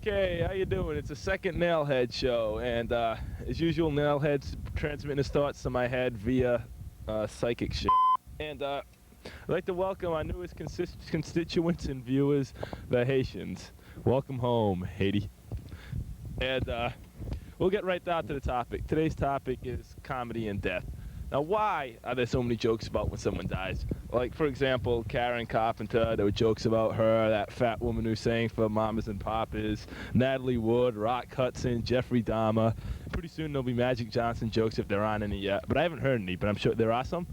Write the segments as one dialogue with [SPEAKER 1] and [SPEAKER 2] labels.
[SPEAKER 1] Okay, how you doing? It's the second Nailhead Show, and as usual, Nailhead's transmitting his thoughts to my head via psychic shit. And I'd like to welcome our newest constituents and viewers, the Haitians. Welcome home, Haiti. And we'll get right down to the topic. Today's topic is comedy and death. Now, why are there so many jokes about when someone dies? Like, for example, Karen Carpenter, there were jokes about her, that fat woman who sang for Mamas and Papas, Natalie Wood, Rock Hudson, Jeffrey Dahmer. Pretty soon there'll be Magic Johnson jokes if there aren't any yet. But I haven't heard any, but I'm sure there are some.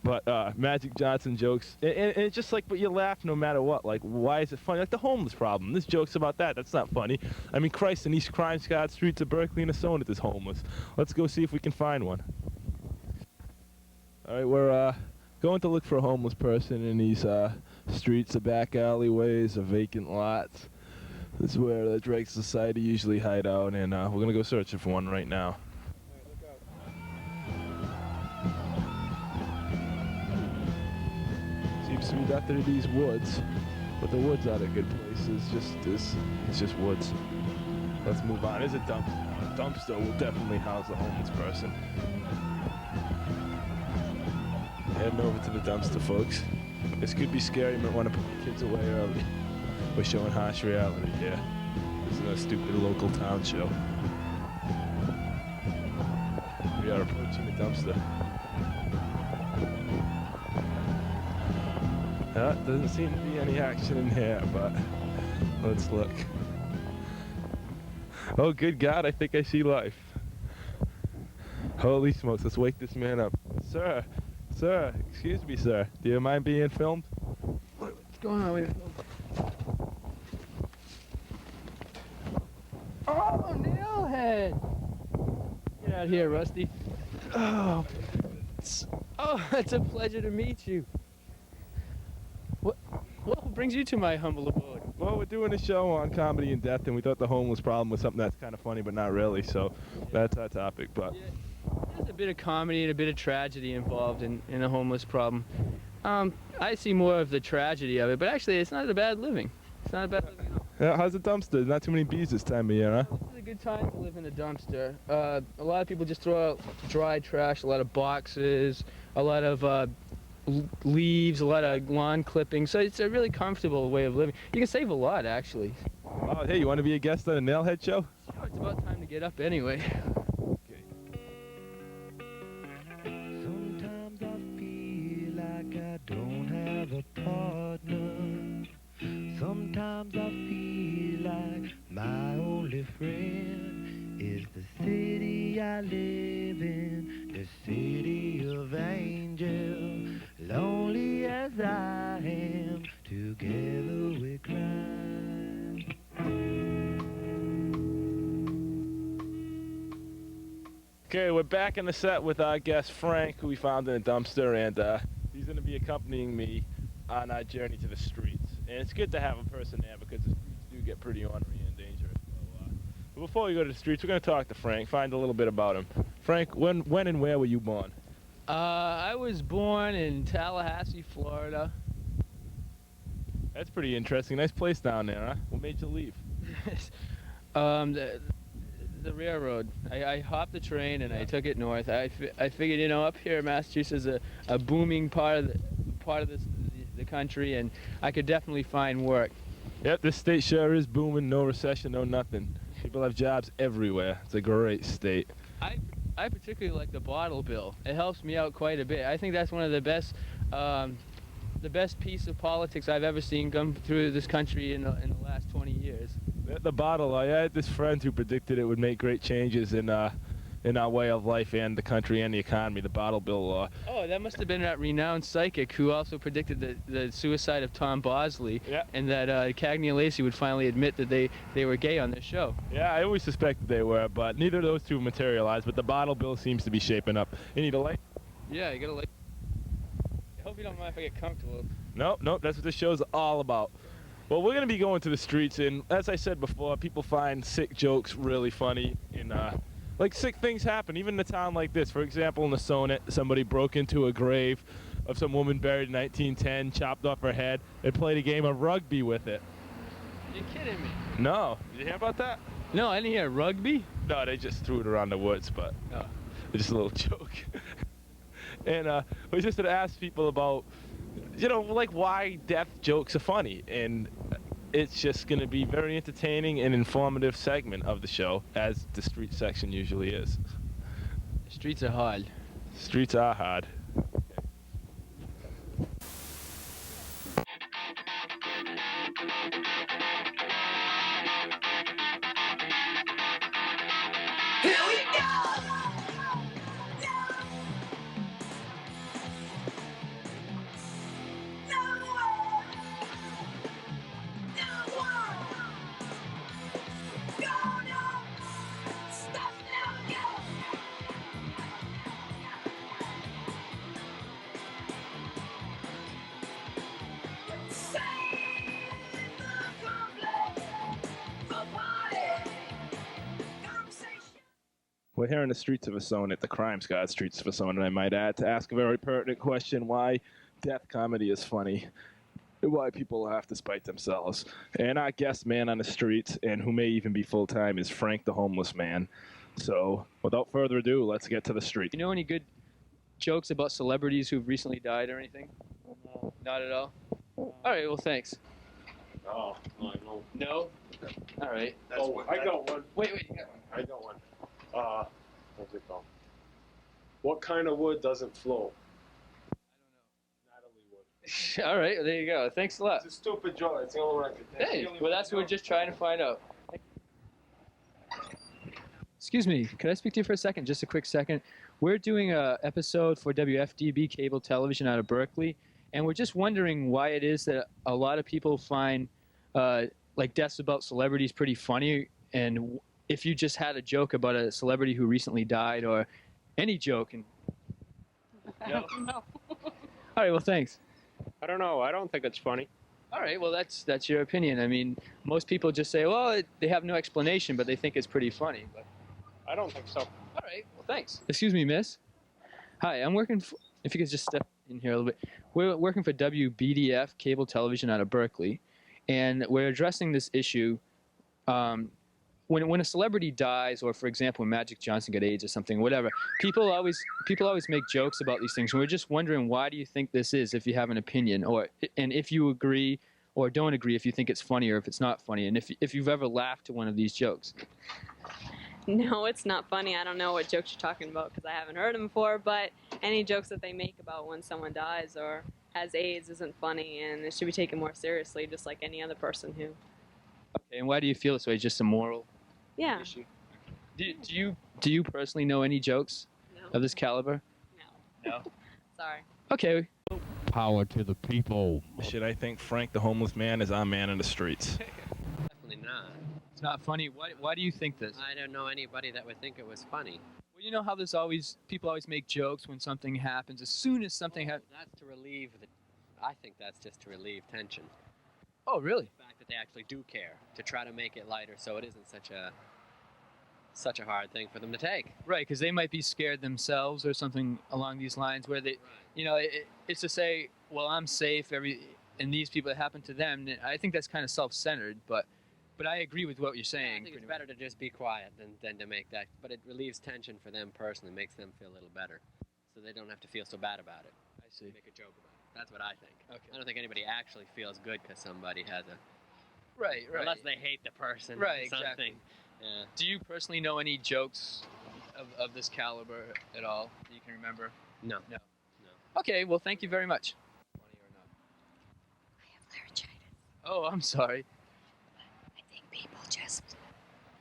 [SPEAKER 1] But Magic Johnson jokes, and it's just like, but you laugh no matter what. Like, why is it funny? Like the homeless problem. This joke's about that. That's not funny. I mean, Christ, in these crime-scarred streets of Berkeley and Assonet is homeless. Let's go see if we can find one. All right, we're going to look for a homeless person in these streets, the back alleyways, the vacant lots. This is where the Drake Society usually hide out, and we're going to go searching for one right now. Seems to be that through these woods, but the woods aren't a good place. It's just woods. Let's move on. There's a dumpster. A dumpster will definitely house a homeless person. Heading over to the dumpster, folks. This could be scary. You might want to put your kids away early. We're showing harsh reality here. This is a stupid local town show. We are approaching the dumpster. Doesn't seem to be any action in here, but let's look. Oh, good God, I think I see life. Holy smokes, let's wake this man up. Sir, excuse me, sir. Do you mind being filmed?
[SPEAKER 2] What's going on with you? Oh, Nailhead! Get out here, Rusty. Oh, it's a pleasure to meet you. What brings you to my humble abode?
[SPEAKER 1] Well, we're doing a show on comedy and death, and we thought the homeless problem was something that's kind of funny, but not really, so that's our topic. But
[SPEAKER 2] yeah, there's a bit of comedy and a bit of tragedy involved in a homeless problem. I see more of the tragedy of it, but actually it's not a bad living. It's not a bad living at all.
[SPEAKER 1] Yeah, how's the dumpster? There's not too many bees this time of year, huh?
[SPEAKER 2] This is a good time to live in a dumpster. A lot of people just throw out dry trash, a lot of boxes, a lot of leaves, a lot of lawn clippings, so it's a really comfortable way of living. You can save a lot, actually.
[SPEAKER 1] Oh, hey, you want to be a guest on a Nailhead Show?
[SPEAKER 2] Sure, it's about time to get up anyway.
[SPEAKER 1] Okay.
[SPEAKER 3] Sometimes I feel like I don't have a partner. Sometimes I feel like my only friend is the city I live in, the city of angels. Lonely as I am, together we cry.
[SPEAKER 1] Okay, we're back in the set with our guest Frank, who we found in a dumpster, and he's going to be accompanying me on our journey to the streets. And it's good to have a person there because the streets do get pretty ornery and dangerous. So, but before we go to the streets, we're going to talk to Frank, find a little bit about him. Frank, when and where were you born?
[SPEAKER 2] I was born in Tallahassee, Florida.
[SPEAKER 1] That's pretty interesting. Nice place down there, huh? What made you leave?
[SPEAKER 2] The railroad. I hopped the train and I took it north. I figured, you know, up here, Massachusetts is a booming part of the country, and I could definitely find work.
[SPEAKER 1] Yep, this state sure is booming. No recession, no nothing. People have jobs everywhere. It's a great state.
[SPEAKER 2] I particularly like the bottle bill. It helps me out quite a bit. I think that's one of the best piece of politics I've ever seen come through this country in the last 20 years.
[SPEAKER 1] The bottle law. I had this friend who predicted it would make great changes in our way of life and the country and the economy. The bottle bill law.
[SPEAKER 2] Oh, that must have been that renowned psychic who also predicted the suicide of Tom Bosley,
[SPEAKER 1] yeah,
[SPEAKER 2] and that Cagney and Lacey would finally admit that they were gay on their show.
[SPEAKER 1] Yeah, I always suspected they were, but neither of those two materialized. But the bottle bill seems to be shaping up. You need a light?
[SPEAKER 2] Yeah, you got a light. I hope you don't mind if I get comfortable.
[SPEAKER 1] Nope, that's what this show's all about. Well, we're going to be going to the streets, and as I said before, people find sick jokes really funny. And like, sick things happen, even in a town like this. For example, in the Assonet, somebody broke into a grave of some woman buried in 1910, chopped off her head, and played a game of rugby with it.
[SPEAKER 2] You're kidding me.
[SPEAKER 1] No. Did you hear about that?
[SPEAKER 2] No, I didn't hear rugby.
[SPEAKER 1] No, they just threw it around the woods, but
[SPEAKER 2] Oh.
[SPEAKER 1] it's just a little joke. And we just to ask people about, like why death jokes are funny. And it's just going to be very entertaining and informative segment of the show, as the street section usually is.
[SPEAKER 2] The streets are hard.
[SPEAKER 1] Streets are hard.
[SPEAKER 4] Here we go!
[SPEAKER 1] We're here in the streets of Arizona, at the crime squad streets of Arizona, I might add, to ask a very pertinent question: why death comedy is funny, and why people have to spite themselves. And our guest man on the streets, and who may even be full time, is Frank the Homeless Man. So, without further ado, let's get to the street.
[SPEAKER 2] You know any good jokes about celebrities who've recently died or anything? No. Not at all? All right, well, thanks.
[SPEAKER 5] Oh, no, I know.
[SPEAKER 2] No? All right.
[SPEAKER 5] I got one.
[SPEAKER 2] Wait, you got one.
[SPEAKER 5] I got one. What's it called? What kind of wood doesn't float? Natalie wood.
[SPEAKER 2] All right, well, there you go. Thanks a lot.
[SPEAKER 5] It's a stupid joke. It's the only one I could think.
[SPEAKER 2] Hey, well, that's what we're just trying to find out. Excuse me, could I speak to you for a second? Just a quick second. We're doing an episode for WFDB cable television out of Berkeley, and we're just wondering why it is that a lot of people find like deaths about celebrities pretty funny, and if you just had a joke about a celebrity who recently died, or any joke. And no?
[SPEAKER 6] No.
[SPEAKER 2] All right, well, thanks.
[SPEAKER 5] I don't know. I don't think it's funny.
[SPEAKER 2] All right, well, that's your opinion. I mean, most people just say, well, they have no explanation, but they think it's pretty funny. But
[SPEAKER 5] I don't think so.
[SPEAKER 2] all right, well, thanks. Excuse me, miss. Hi, I'm working for, if you could just step in here a little bit. We're working for WBDF cable television out of Berkeley, and we're addressing this issue. When a celebrity dies, or for example, when Magic Johnson got AIDS or something, whatever, people always make jokes about these things. And we're just wondering, why do you think this is? If you have an opinion, and if you agree or don't agree, if you think it's funny or if it's not funny, and if you've ever laughed to one of these jokes.
[SPEAKER 6] No, it's not funny. I don't know what jokes you're talking about because I haven't heard them before, but any jokes that they make about when someone dies or has AIDS isn't funny, and it should be taken more seriously, just like any other person who.
[SPEAKER 2] Okay, and why do you feel this way? Just a moral
[SPEAKER 6] Yeah.
[SPEAKER 2] issue? Do you personally know any jokes
[SPEAKER 6] No.
[SPEAKER 2] of this caliber?
[SPEAKER 6] No.
[SPEAKER 2] No.
[SPEAKER 6] Sorry.
[SPEAKER 2] Okay.
[SPEAKER 7] Power to the people.
[SPEAKER 1] Should I think Frank the Homeless Man is our man in the streets?
[SPEAKER 8] Definitely not.
[SPEAKER 2] It's not funny. Why do you think this?
[SPEAKER 8] I don't know anybody that would think it was funny.
[SPEAKER 2] Well, you know how people always make jokes when something happens. As soon as something happens.
[SPEAKER 8] That's to relieve I think that's just to relieve tension.
[SPEAKER 2] Oh, really?
[SPEAKER 8] The fact that they actually do care, to try to make it lighter so it isn't such a hard thing for them to take.
[SPEAKER 2] Right, because they might be scared themselves or something along these lines, where they, it's to say, well, I'm safe. And these people, it happened to them. I think that's kind of self-centered, but I agree with what you're saying.
[SPEAKER 8] I think it's better to just be quiet than to make that. But it relieves tension for them personally, makes them feel a little better, so they don't have to feel so bad about it.
[SPEAKER 2] I see.
[SPEAKER 8] Make a joke about it. That's what I think.
[SPEAKER 2] Okay.
[SPEAKER 8] I don't think anybody actually feels good because somebody has
[SPEAKER 2] Right.
[SPEAKER 8] unless they hate the person.
[SPEAKER 2] Right,
[SPEAKER 8] or something.
[SPEAKER 2] exactly.
[SPEAKER 8] Yeah.
[SPEAKER 2] Do you personally know any jokes of this caliber at all that you can remember?
[SPEAKER 8] No.
[SPEAKER 2] No. Okay, well, thank you very much. Funny or not?
[SPEAKER 4] I have laryngitis.
[SPEAKER 2] Oh, I'm sorry.
[SPEAKER 4] I think people just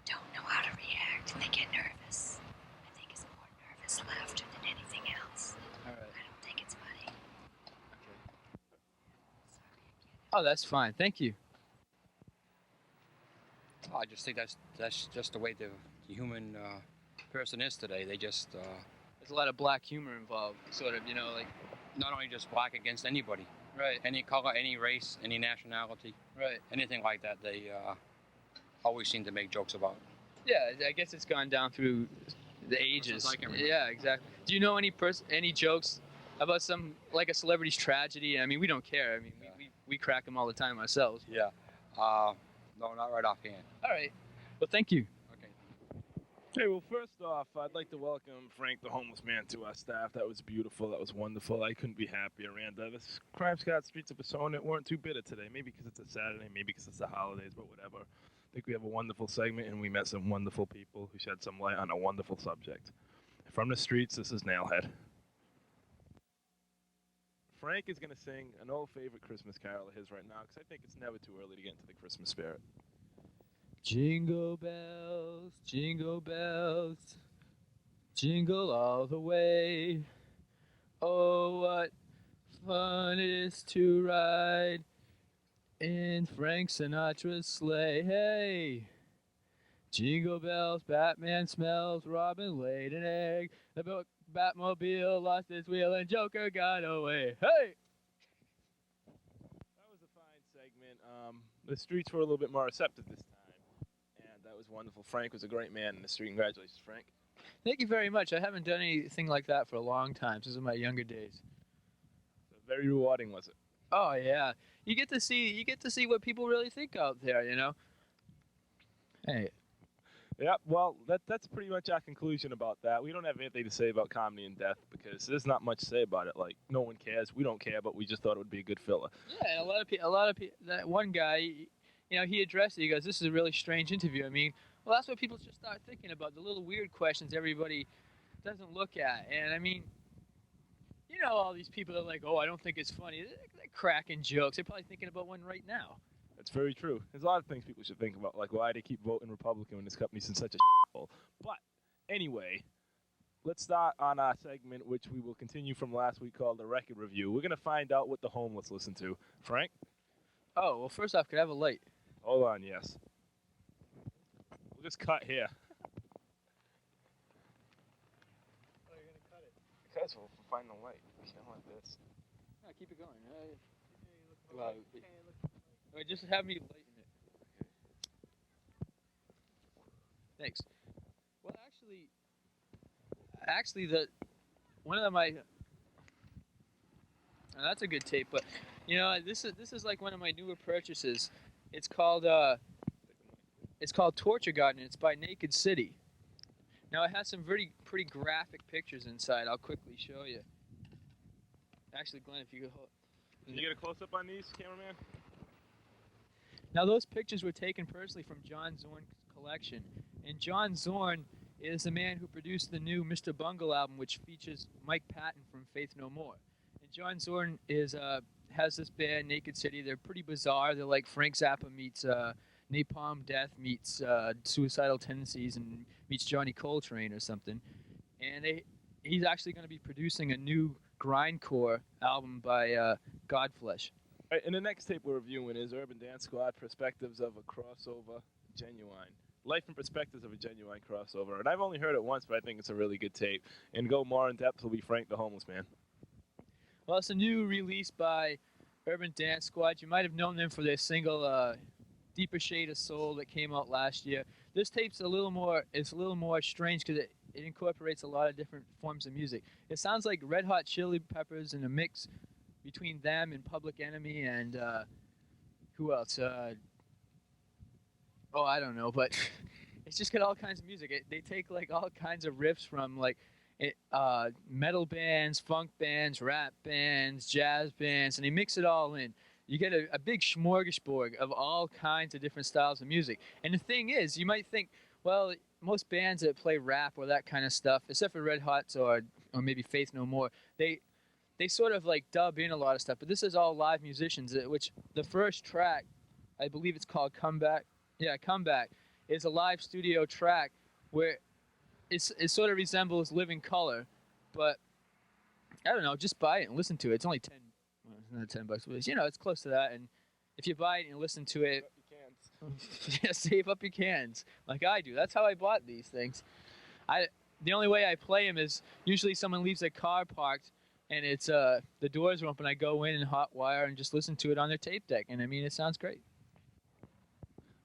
[SPEAKER 4] don't know how to react. They get nervous. I think it's more nervous laughter than anything else.
[SPEAKER 2] All right.
[SPEAKER 4] I don't think it's funny.
[SPEAKER 2] Okay.
[SPEAKER 4] Sorry.
[SPEAKER 2] Oh, that's fine. Thank you.
[SPEAKER 9] I just think that's just the way the human person is today. They just
[SPEAKER 2] There's a lot of black humor involved, sort of, like.
[SPEAKER 9] not only just black against anybody,
[SPEAKER 2] Right.
[SPEAKER 9] any color, any race, any nationality,
[SPEAKER 2] Right.
[SPEAKER 9] anything like that. They always seem to make jokes about.
[SPEAKER 2] Yeah, I guess it's gone down through the ages.
[SPEAKER 9] I can remember.
[SPEAKER 2] Yeah, exactly. Do you know any jokes about like a celebrity's tragedy? I mean, we don't care. I mean, we crack them all the time ourselves.
[SPEAKER 9] Yeah. No, not right offhand.
[SPEAKER 2] All right. Well, thank you.
[SPEAKER 9] Okay.
[SPEAKER 1] Hey, well, first off, I'd like to welcome Frank the homeless man to our staff. That was beautiful. That was wonderful. I couldn't be happier. And the Crime Scott Streets of Persona weren't too bitter today. Maybe because it's a Saturday, maybe because it's the holidays, but whatever. I think we have a wonderful segment, and we met some wonderful people who shed some light on a wonderful subject. From the streets, this is Nailhead. Frank is going to sing an old favorite Christmas carol of his right now because I think it's never too early to get into the Christmas spirit.
[SPEAKER 2] Jingle bells, jingle all the way. Oh, what fun it is to ride in Frank Sinatra's sleigh. Hey! Jingle bells, Batman smells, Robin laid an egg, the Batmobile lost its wheel, and Joker got away. Hey!
[SPEAKER 1] That was a fine segment. The streets were a little bit more receptive this time, and that was wonderful. Frank was a great man in the street. Congratulations, Frank.
[SPEAKER 2] Thank you very much. I haven't done anything like that for a long time, since my younger days.
[SPEAKER 1] So very rewarding, was it?
[SPEAKER 2] Oh yeah, you get to see what people really think out there, you know. Hey,
[SPEAKER 1] Yeah, well, that's pretty much our conclusion about that. We don't have anything to say about comedy and death because there's not much to say about it. Like, no one cares. We don't care, but we just thought it would be a good filler.
[SPEAKER 2] yeah, and a lot of people. That one guy, you know, he addressed it. He goes, "This is a really strange interview." I mean, well, that's what people should start thinking about, the little weird questions everybody doesn't look at. And I mean, you know, all these people are like, "Oh, I don't think it's funny." They're cracking jokes. They're probably thinking about one right now.
[SPEAKER 1] That's very true. There's a lot of things people should think about, like why they keep voting Republican when this company's in such a hole. But anyway, let's start on our segment, which we will continue from last week, called the record review. We're gonna find out what the homeless listen to. Frank,
[SPEAKER 2] Oh, well, first off, could I have a light?
[SPEAKER 1] hold on. Yes, we'll just cut here.
[SPEAKER 2] Oh, you're gonna cut it.
[SPEAKER 1] Because we'll find the light. We can't let this.
[SPEAKER 2] No, keep it going. Well, just have me lighten it. Thanks. Well, actually, one of my that's a good tape, but you know, this is like one of my newer purchases. It's called Torture Garden. It's by Naked City. Now it has some pretty graphic pictures inside. I'll quickly show you. Actually, Glenn, if you could hold.
[SPEAKER 1] Can you get a close up on these, cameraman?
[SPEAKER 2] Now those pictures were taken personally from John Zorn's collection, and John Zorn is the man who produced the new Mr. Bungle album, which features Mike Patton from Faith No More. And John Zorn has this band, Naked City. They're pretty bizarre. They're like Frank Zappa meets Napalm Death meets Suicidal Tendencies and meets Johnny Coltrane or something. And he's actually going to be producing a new grindcore album by Godflesh.
[SPEAKER 1] Right, and the next tape we're reviewing is Urban Dance Squad, Perspectives of a Crossover Genuine. Life and Perspectives of a Genuine Crossover. And I've only heard it once, but I think it's a really good tape. And go more in depth will be Frank the Homeless Man.
[SPEAKER 2] Well, it's a new release by Urban Dance Squad. You might have known them for their single Deeper Shade of Soul that came out last year. This tape's a little more strange because it incorporates a lot of different forms of music. It sounds like Red Hot Chili Peppers in a mix between them and Public Enemy and who else? I don't know, but it's just got all kinds of music. They take like all kinds of riffs from like metal bands, funk bands, rap bands, jazz bands, and they mix it all in. You get a big smorgasbord of all kinds of different styles of music. And the thing is, you might think, well, most bands that play rap or that kind of stuff, except for Red Hots or maybe Faith No More, they sort of like dub in a lot of stuff. But this is all live musicians, which the first track, I believe it's called Comeback. Yeah, Comeback is a live studio track where it sort of resembles Living Color, but I don't know, just buy it and listen to it. It's only not $10, but it's close to that. And if you buy it and listen to it, yeah, save up your cans like I do. That's how I bought these things. The only way I play them is usually someone leaves their car parked and it's the doors are open. I go in and hot wire and just listen to it on their tape deck, and I mean, it sounds great.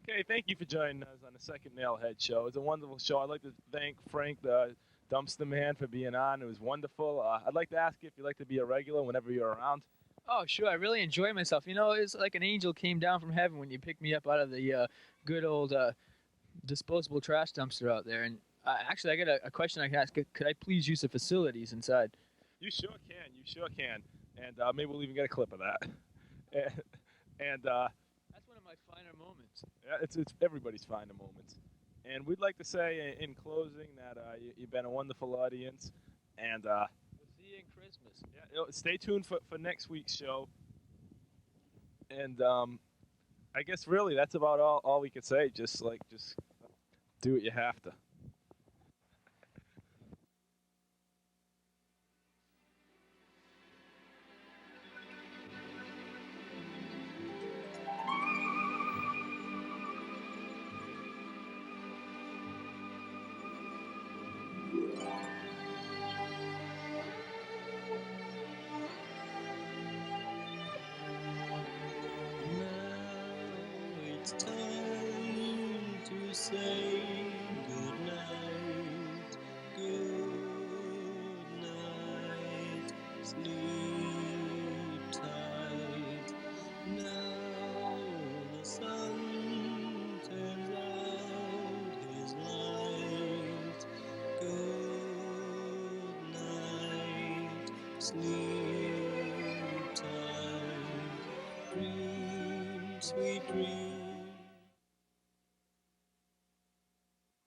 [SPEAKER 1] Okay, thank you for joining us on the second Nailhead Show. It's a wonderful show. I'd like to thank Frank, the Dumpster Man, for being on. It was wonderful. I'd like to ask you if you'd like to be a regular whenever you're around.
[SPEAKER 2] Oh, sure. I really enjoy myself. You know, it's like an angel came down from heaven when you picked me up out of the good old disposable trash dumpster out there. And actually, I got a question I can ask. Could I please use the facilities inside?
[SPEAKER 1] You sure can. You sure can. And maybe we'll even get a clip of that. And
[SPEAKER 2] That's one of my finer moments.
[SPEAKER 1] yeah, it's everybody's finding moments. And we'd like to say in closing that you've been a wonderful audience. And
[SPEAKER 2] We'll see you in Christmas.
[SPEAKER 1] yeah, stay tuned for next week's show. And I guess really that's about all we could say. Just do what you have to.
[SPEAKER 10] Now it's time to say goodnight, good night, sleep tight. Now the sun turns out his light, good night, sleep tight. Dream, sweet dreams.